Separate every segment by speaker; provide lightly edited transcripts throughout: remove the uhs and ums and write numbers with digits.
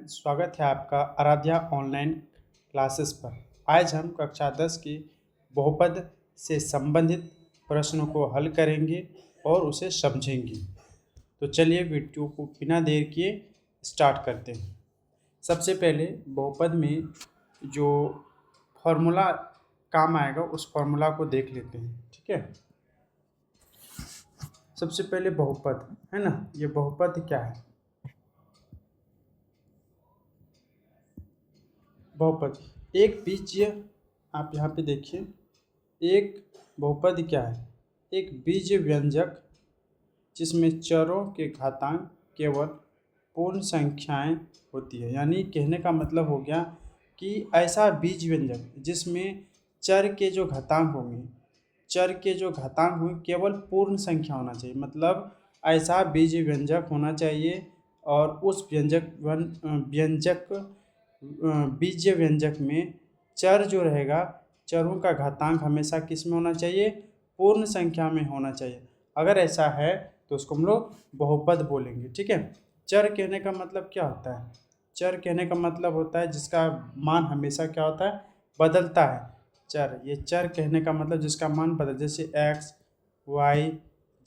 Speaker 1: स्वागत है आपका आराध्या ऑनलाइन क्लासेस पर। आज हम कक्षा 10 की बहुपद से संबंधित प्रश्नों को हल करेंगे और उसे समझेंगे। तो चलिए वीडियो को बिना देर किए स्टार्ट करते हैं। सबसे पहले बहुपद में जो फॉर्मूला काम आएगा उस फॉर्मूला को देख लेते हैं। ठीक है, सबसे पहले बहुपद है ना, ये बहुपद क्या है? बहुपद एक बीजीय, आप यहाँ पे देखिए, एक बहुपद क्या है? एक बीजीय व्यंजक जिसमें चरों के घातांक केवल पूर्ण संख्याएं होती है। यानी कहने का मतलब हो गया कि ऐसा बीज व्यंजक जिसमें चर के जो घातांक होंगे केवल पूर्ण संख्या होना चाहिए। मतलब ऐसा बीज व्यंजक होना चाहिए और उस बीजीय व्यंजक में चर जो रहेगा, चरों का घातांक हमेशा किस में होना चाहिए? पूर्ण संख्या में होना चाहिए। अगर ऐसा है तो उसको हम लोग बहुपद बोलेंगे। ठीक है, चर कहने का मतलब क्या होता है? चर कहने का मतलब होता है जिसका मान हमेशा क्या होता है? बदलता है। चर, ये चर कहने का मतलब जिसका मान बदल, जैसे एक्स, वाई,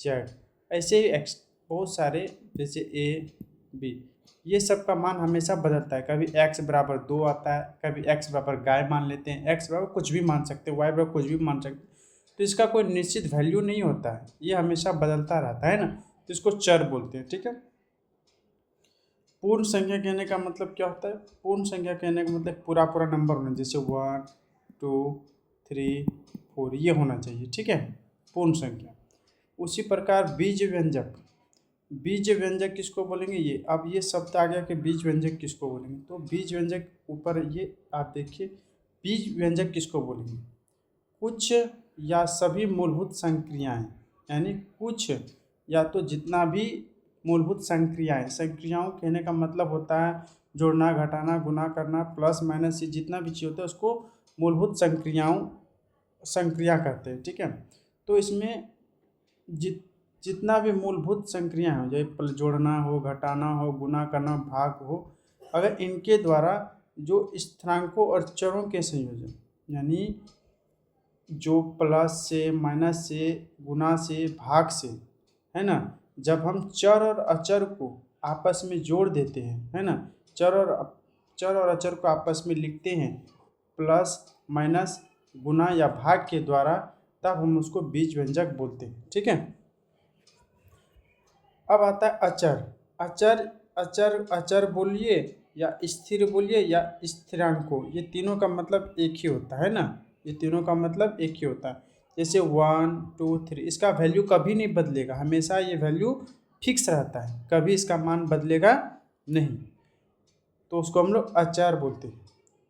Speaker 1: जेड, ऐसे ही एक्स बहुत सारे, जैसे ए, बी, ये सब का मान हमेशा बदलता है। कभी x बराबर 2 आता है, कभी x बराबर गाय मान लेते हैं, x बराबर कुछ भी मान सकते हैं, y बराबर कुछ भी मान सकते हैं। तो इसका कोई निश्चित वैल्यू नहीं होता है, ये हमेशा बदलता रहता है ना, तो इसको चर बोलते हैं। ठीक है, पूर्ण संख्या कहने का मतलब क्या होता है? पूर्ण संख्या कहने का मतलब पूरा पूरा नंबर होना, जैसे 1 2 3 4 ये होना चाहिए। ठीक है, पूर्ण संख्या। उसी प्रकार बीज व्यंजक, बीज व्यंजक किसको बोलेंगे? ये अब ये शब्द आ गया कि बीज व्यंजक किसको बोलेंगे। तो बीज व्यंजक ऊपर ये आप देखिए, बीज व्यंजक किसको बोलेंगे? कुछ या सभी मूलभूत संक्रियाएं, यानी कुछ या तो जितना भी मूलभूत संक्रियाओं कहने का मतलब होता है जोड़ना, घटाना, गुना करना, प्लस माइनस, ये जितना भी चीज़ होता है उसको मूलभूत संक्रिया कहते हैं। ठीक है, तो इसमें जितना भी मूलभूत संक्रिया हो, जैसे जोड़ना हो, घटाना हो, गुना करना, भाग हो, अगर इनके द्वारा जो स्थिरांकों और चरों के संयोजन, यानी जो प्लस से, माइनस से, गुना से, भाग से, है ना, जब हम चर और अचर को आपस में जोड़ देते हैं, है ना, चर और अचर को आपस में लिखते हैं प्लस, माइनस, गुना या भाग के द्वारा, तब हम उसको बीज व्यंजक बोलते हैं। ठीक है, अब आता है अचर। अचर बोलिए या स्थिर बोलिए या स्थिरांको, ये तीनों का मतलब एक ही होता है ना, ये तीनों का मतलब एक ही होता है। जैसे 1 2 3, इसका वैल्यू कभी नहीं बदलेगा, हमेशा ये वैल्यू फिक्स रहता है, कभी इसका मान बदलेगा नहीं, तो उसको हम लोग अचर बोलते हैं।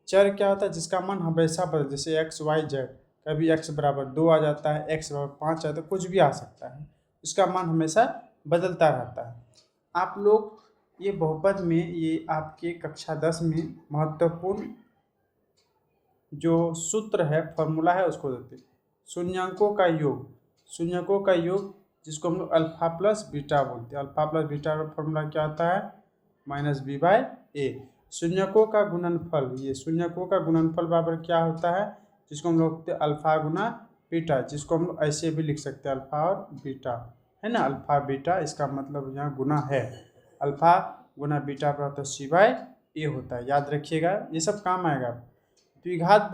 Speaker 1: चर क्या होता है? जिसका मान हमेशा बदल, जैसे एक्स, वाई, जेड, कभी x बराबर 2 आ जाता है, x बराबर 5 आता है, कुछ भी आ सकता है, इसका मान हमेशा बदलता रहता है। आप लोग ये बहुपद में, ये आपके कक्षा 10 में महत्वपूर्ण जो सूत्र है, फॉर्मूला है, उसको देते हैं। शून्यांकों का योग जिसको हम लोग अल्फा प्लस बीटा बोलते हैं। अल्फा प्लस बीटा का फॉर्मूला क्या आता है? -b/a। शून्यकों का गुणनफल, ये शून्यकों का गुणनफल बराबर क्या होता है? जिसको हम लोग लिखते हैं अल्फा गुना बीटा, जिसको हम लोग ऐसे भी लिख सकते हैं, अल्फा और बीटा, है ना, अल्फा बीटा, इसका मतलब यहाँ गुना है। अल्फा गुना बीटा पर होता है c/a होता है, याद रखिएगा, ये सब काम आएगा। द्विघात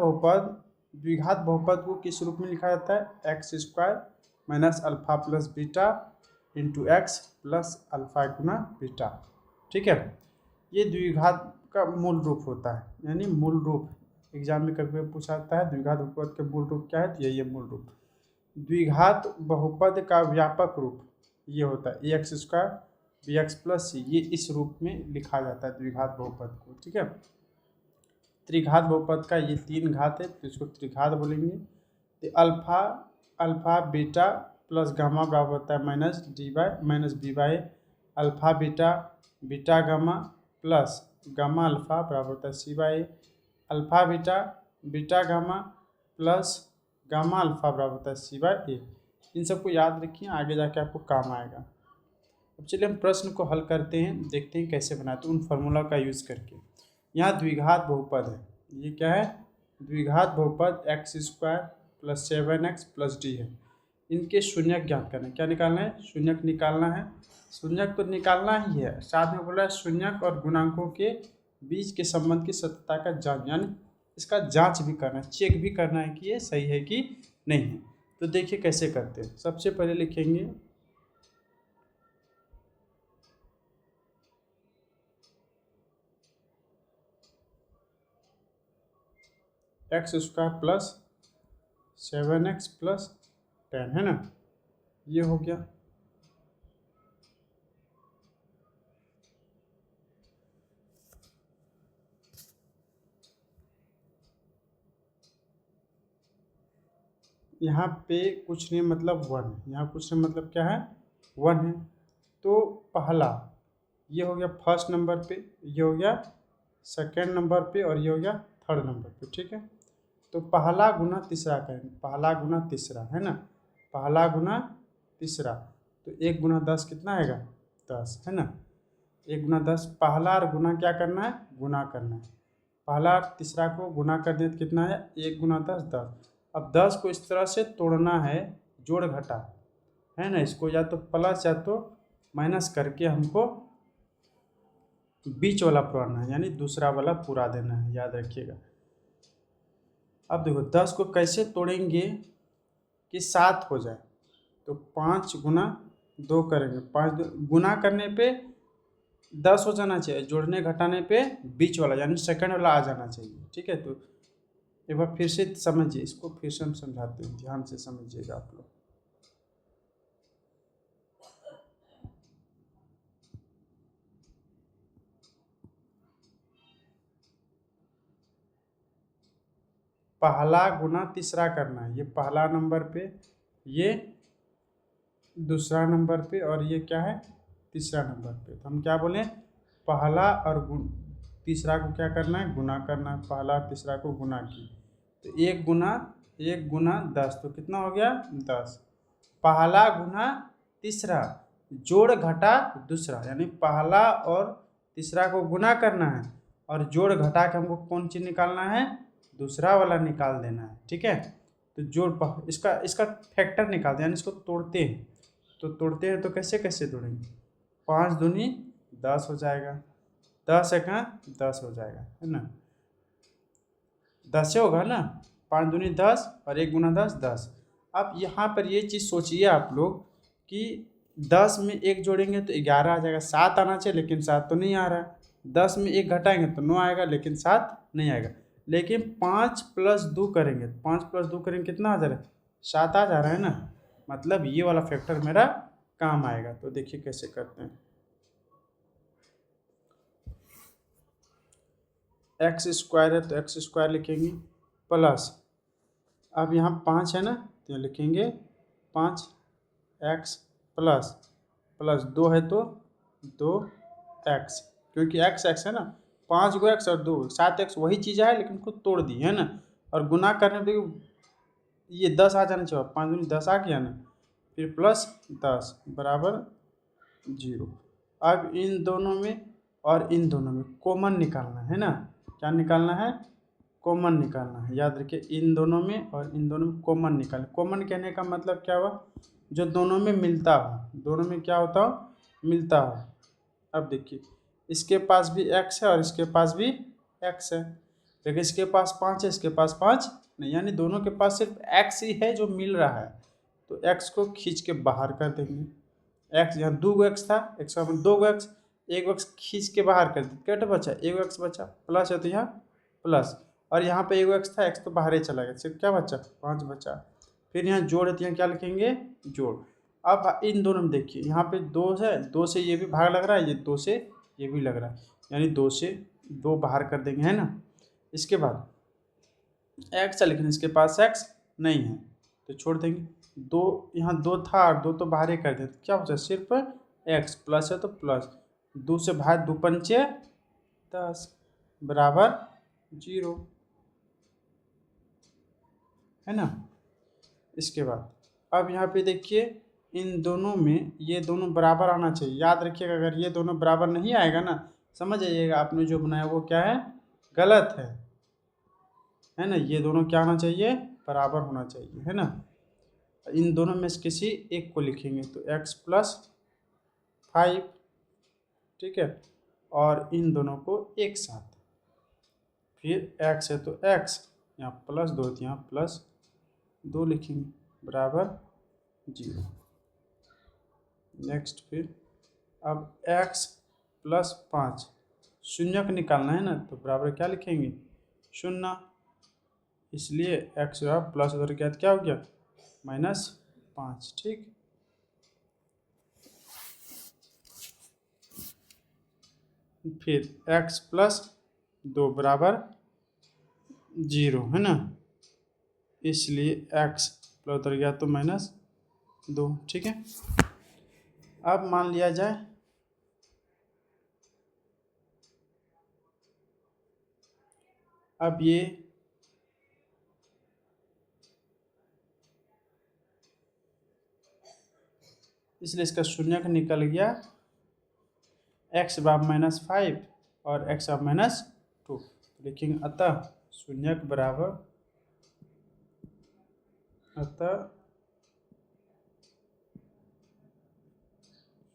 Speaker 1: बहुपद को किस रूप में लिखा जाता है? x² minus alpha plus beta into x plus alpha गुना बीटा। ठीक है, ये द्विघात का मूल रूप होता है, यानी मूल रूप एग्जाम में कभी पूछा जाता है द्विघात बहुपद के मूल रूप क्या है, तो यही है मूल रूप। द्विघात बहुपद का व्यापक रूप ये होता है ax² bx प्लस c, ये इस रूप में लिखा जाता है द्विघात बहुपद को। ठीक है, त्रिघात बहुपद का ये 3 घात है तो इसको त्रिघात बोलेंगे। तो अल्फा बीटा प्लस गामा बराबर होता है -b/a। Alpha beta gamma plus gamma alpha बराबर होता है c/a। Alpha beta gamma plus gamma alpha बराबर होता है c/a। इन सबको याद रखिए, आगे जाके आपको काम आएगा। अब चलिए हम प्रश्न को हल करते हैं, देखते हैं कैसे बनाते हैं उन फार्मूला का यूज़ करके। यहाँ द्विघात बहुपद है, ये क्या है, द्विघात बहुपद x square plus 7x plus D है। इनके शून्यक ज्ञात करना है। क्या निकालना है, शून्यक निकालना है। शून्यक तो निकालना ही है, साथ में बोला है शून्यक और गुणांकों के बीच के संबंध की सत्यता का जांच, यानी इसका जांच भी करना है, चेक भी करना है कि ये सही है कि नहीं है। तो देखिए कैसे करते हैं। सबसे पहले लिखेंगे x square plus 7x plus 10 है ना, ये हो गया। यहाँ पे कुछ नहीं मतलब 1 है, यहाँ कुछ नहीं मतलब क्या है 1 है। तो पहला ये हो गया फर्स्ट नंबर पे, ये हो गया सेकेंड नंबर पे और ये हो गया थर्ड नंबर पे, ठीक है। तो पहला गुना तीसरा करेंगे, पहला गुना तीसरा है ना, पहला गुना तीसरा। तो 1 गुना 10 कितना आएगा 10 है ना, 1 गुना 10। पहला और गुना क्या करना है, गुना करना है। पहला और तीसरा को गुना कर दें तो कितना है 1 गुना 10 10। अब 10 को इस तरह से तोड़ना है, जोड़ घटा है ना, इसको या तो प्लस या तो माइनस करके हमको बीच वाला पुराना है, यानी दूसरा वाला पूरा देना है, याद रखिएगा। अब देखो 10 को कैसे तोड़ेंगे कि 7 हो जाए, तो 5 गुना 2 करेंगे, 5 गुना करने पे 10 हो जाना चाहिए, जोड़ने घटाने पे बीच वाला यानी सेकंड वाला आ जाना चाहिए, ठीक है। तो एक बार फिर से समझिए, इसको फिर से हम समझाते हैं, ध्यान से समझिएगा आप लोग। पहला गुना तीसरा करना है, ये पहला नंबर पे, ये दूसरा नंबर पे और ये क्या है तीसरा नंबर पे। तो हम क्या बोलें, पहला और तीसरा को क्या करना है, गुना करना है। पहला और तीसरा को गुना की तो 1 गुना 10, तो कितना हो गया 10। पहला गुना तीसरा, जोड़ घटा दूसरा, यानी पहला और तीसरा को गुना करना है और जोड़ घटा के हमको कौन चीज़ निकालना है, दूसरा वाला निकाल देना है, ठीक है। तो जोड़ इसका इसका फैक्टर निकालते हैं, यानी इसको तोड़ते हैं। तो तोड़ते हैं तो कैसे कैसे तोड़ेंगे, 5 दूनी 10 हो जाएगा, 10 एका 10 हो जाएगा है ना, 10 से होगा ना, 5 दूनी 10 और 1 गुना 10 10। अब यहाँ पर ये चीज़ सोचिए आप लोग कि 10 में 1 जोड़ेंगे तो 11 आ जाएगा, 7 आना चाहिए लेकिन 7 तो नहीं आ रहा है। 10 में 1 घटाएंगे तो 9 आएगा लेकिन 7 नहीं आएगा। लेकिन 5 + 2 करेंगे, 5 + 2 करेंगे कितना आ जा रहा है 7 आ जा रहा है ना, मतलब ये वाला फैक्टर मेरा काम आएगा। तो देखिए कैसे करते हैं, एक्स स्क्वायर है तो एक्स स्क्वायर लिखेंगे प्लस, अब यहाँ 5 है ना तो यहाँ लिखेंगे 5x प्लस 2 है तो 2x, क्योंकि x x है ना, 5 गो x और 2 7x वही चीज़ है लेकिन खुद तोड़ दी है ना। और गुना करने पे ये 10 आ जाना चाहिए, 5 दूनी 10 आ गया ना, फिर प्लस 10 बराबर 0। अब इन दोनों में और इन दोनों में कॉमन निकालना है ना, क्या निकालना है, कॉमन निकालना है। याद रखिए इन दोनों में और इन दोनों में कॉमन निकालना। कॉमन कहने का मतलब क्या हुआ, जो दोनों में मिलता हो, दोनों में क्या होता हो, मिलता हो। अब देखिए इसके पास भी x है और इसके पास भी x है, लेकिन इसके पास 5 है इसके पास 5 नहीं, यानी दोनों के पास सिर्फ x ही है जो मिल रहा है। तो x को खींच के बाहर कर देंगे, x यहाँ 2 गो x था, x का 2 गो x, 1 x खींच के बाहर कर दी, क्या बचा 1 x बचा, प्लस है तो यहाँ प्लस, और यहाँ पे 1 x था, x तो बाहर ही चला गया, सिर्फ क्या बचा 5 बचा। फिर यहाँ जोड़ है तो यहाँ क्या लिखेंगे जोड़। अब इन दोनों में देखिए यहाँ पे 2 है, 2 से ये भी भाग लग रहा है, ये 2 से ये भी लग रहा है, यानी 2 से 2 बाहर कर देंगे है ना। इसके बाद x है लेकिन इसके पास x नहीं है तो छोड़ देंगे, 2 यहाँ 2 था और 2 तो बाहर ही कर देते, क्या बचा सिर्फ x, प्लस है तो प्लस 2 से भाग 2 पंचे 10 बराबर 0 है ना। इसके बाद अब यहाँ पे देखिए इन दोनों में ये दोनों बराबर आना चाहिए। याद रखिएगा, अगर ये दोनों बराबर नहीं आएगा ना, समझ जाइएगा आपने जो बनाया वो क्या है, गलत है ना। ये दोनों क्या होना चाहिए, बराबर होना चाहिए, है ना। इन दोनों में से किसी एक को लिखेंगे तो x+5, ठीक है, और इन दोनों को एक साथ, फिर x है तो x, यहाँ +2 तो यहाँ +2 लिखेंगे बराबर 0। नेक्स्ट फिर अब x+5 शून्य को निकालना है ना, तो बराबर क्या लिखेंगे, 0, इसलिए x प्लस उधर क्या हो गया, -5, ठीक। फिर x+2 बराबर 0, है ना, इसलिए x प्लस उधर गया तो -2, ठीक है। अब मान लिया जाए अब ये इसलिए इसका शून्य का निकल गया, x बराबर -5 और x बराबर -2 लिखेंगे। अतः शून्य के बराबर, अतः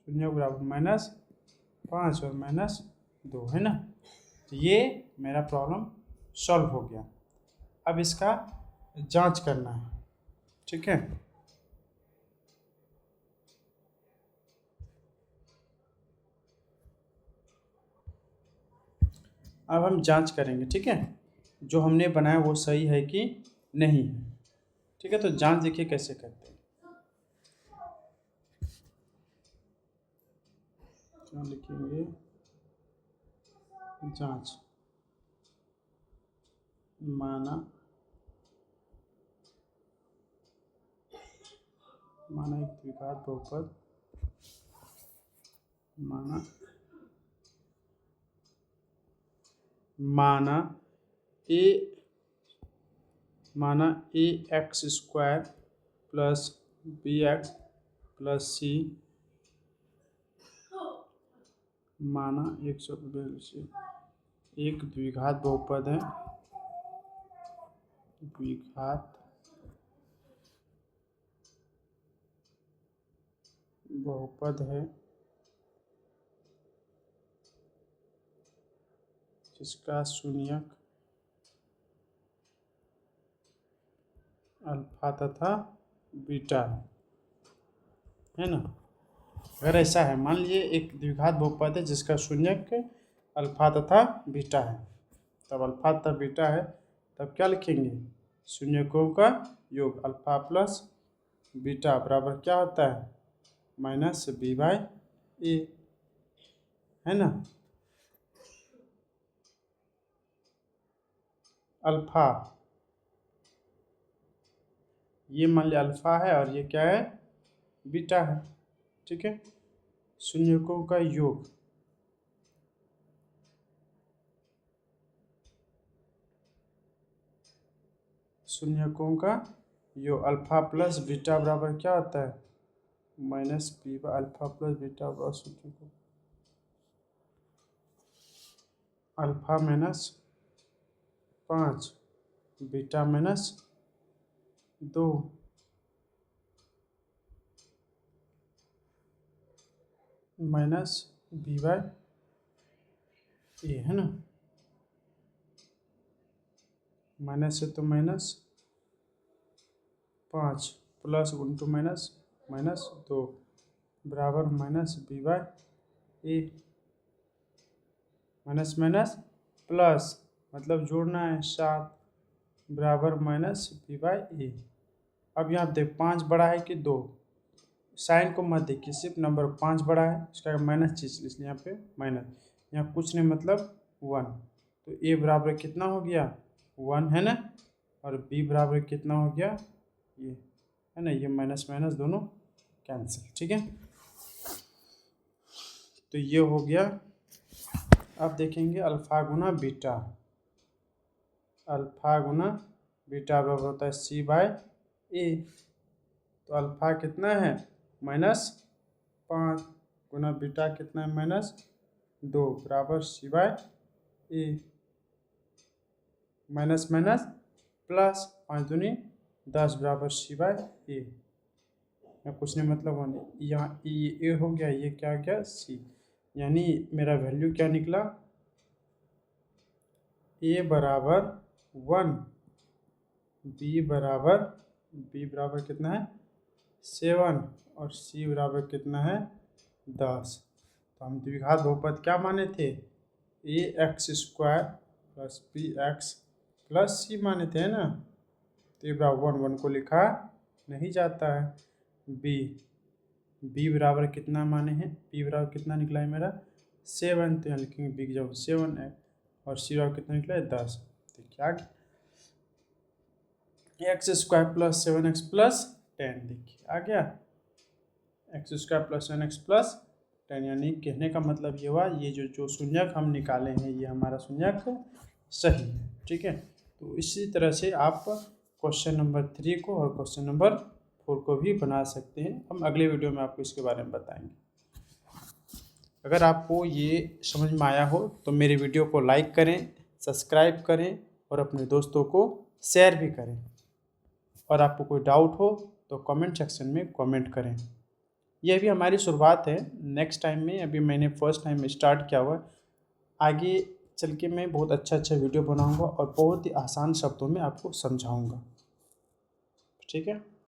Speaker 1: शून्य के बराबर -5 और -2, है ना। तो ये मेरा प्रॉब्लम सॉल्व हो गया। अब इसका जांच करना है, ठीक है। अब हम जांच करेंगे, ठीक है, जो हमने बनाया वो सही है कि नहीं है, ठीक है। तो जांच देखिए कैसे करते हैं। क्या लिखेंगे, जांच, माना एक द्विघात बहुपद, माना ax² plus bx plus c, माना एक द्विघात बहुपद है, द्विघात बहुपद है जिसका शून्यक अल्फा तथा बीटा है ना। अगर ऐसा है, मान लीजिए एक द्विघात बहुपद है जिसका शून्यक अल्फा तथा बीटा है, तब अल्फा तथा बीटा है, तब क्या लिखेंगे, शून्यकों का योग अल्फा प्लस बीटा बराबर क्या होता है, -b/a, है ना। अल्फा, ये मान लिया अल्फा है और ये क्या है, बीटा है, ठीक है। शून्यकों का योग, शून्यकों का योग अल्फा प्लस बीटा बराबर क्या होता है, -b अल्फा प्लस बीटा बराबर शून्यकों अल्फा -5 बीटा -2 -b/a, है ना। माइनस है तो -5 प्लस इंटू -2 बराबर -b/a, माइनस माइनस प्लस मतलब जोड़ना है 7 बराबर -b/a। अब यहाँ देख 5 बड़ा है कि 2, साइन को मत देखिए, सिर्फ नंबर 5 बड़ा है, इसका माइनस चीज इसलिए यहाँ पे माइनस, यहाँ कुछ नहीं मतलब 1, तो a बराबर कितना हो गया 1, है ना, और b बराबर कितना हो गया, ये है ना, ये माइनस माइनस दोनों कैंसिल, ठीक है। तो ये हो गया। अब देखेंगे अल्फा गुना बीटा, अल्फा गुना बीटा बराबर होता है c/a, तो अल्फा कितना है -5 गुना बीटा कितना है -2 बराबर सी बाय ए, माइनस माइनस प्लस 5 दूनी 10 बराबर सी बाय ए। या कुछ नहीं मतलब होने, यहाँ ये ए हो गया, ये क्या गया सी, यानी मेरा वैल्यू क्या निकला, ए बराबर 1, बी बराबर कितना है 7 और सी बराबर कितना है 10। तो हम द्विघात बहुपद क्या माने थे, a x square plus b x plus c माने थे ना। तो ये बराबर 1 को लिखा नहीं जाता है। बी बराबर कितना माने हैं, बी बराबर कितना निकला है मेरा 7, तो यहाँ लिखेंगे बी की जगह 7 है, और सी बराबर कितना निकला है 10। तो क्या x square plus 7x plus 10, देखिए आ गया x square plus 7x plus 10, यानी कहने का मतलब ये हुआ ये जो शून्यक हम निकाले हैं ये हमारा शून्यक सही है। ठीक है, तो इसी तरह से आप क्वेश्चन नंबर 3 को और क्वेश्चन नंबर 4 को भी बना सकते हैं। हम अगले वीडियो में आपको इसके बारे में बताएंगे। अगर आपको ये समझ में आया हो तो मेरे वीडियो को लाइक करें, सब्सक्राइब करें और अपने दोस्तों को शेयर भी करें। और आपको कोई डाउट हो तो कमेंट सेक्शन में कमेंट करें। यह भी हमारी शुरुआत है, नेक्स्ट टाइम में अभी मैंने फर्स्ट टाइम स्टार्ट किया हुआ है, आगे चल के मैं बहुत अच्छा वीडियो बनाऊंगा और बहुत ही आसान शब्दों में आपको समझाऊंगा। ठीक है।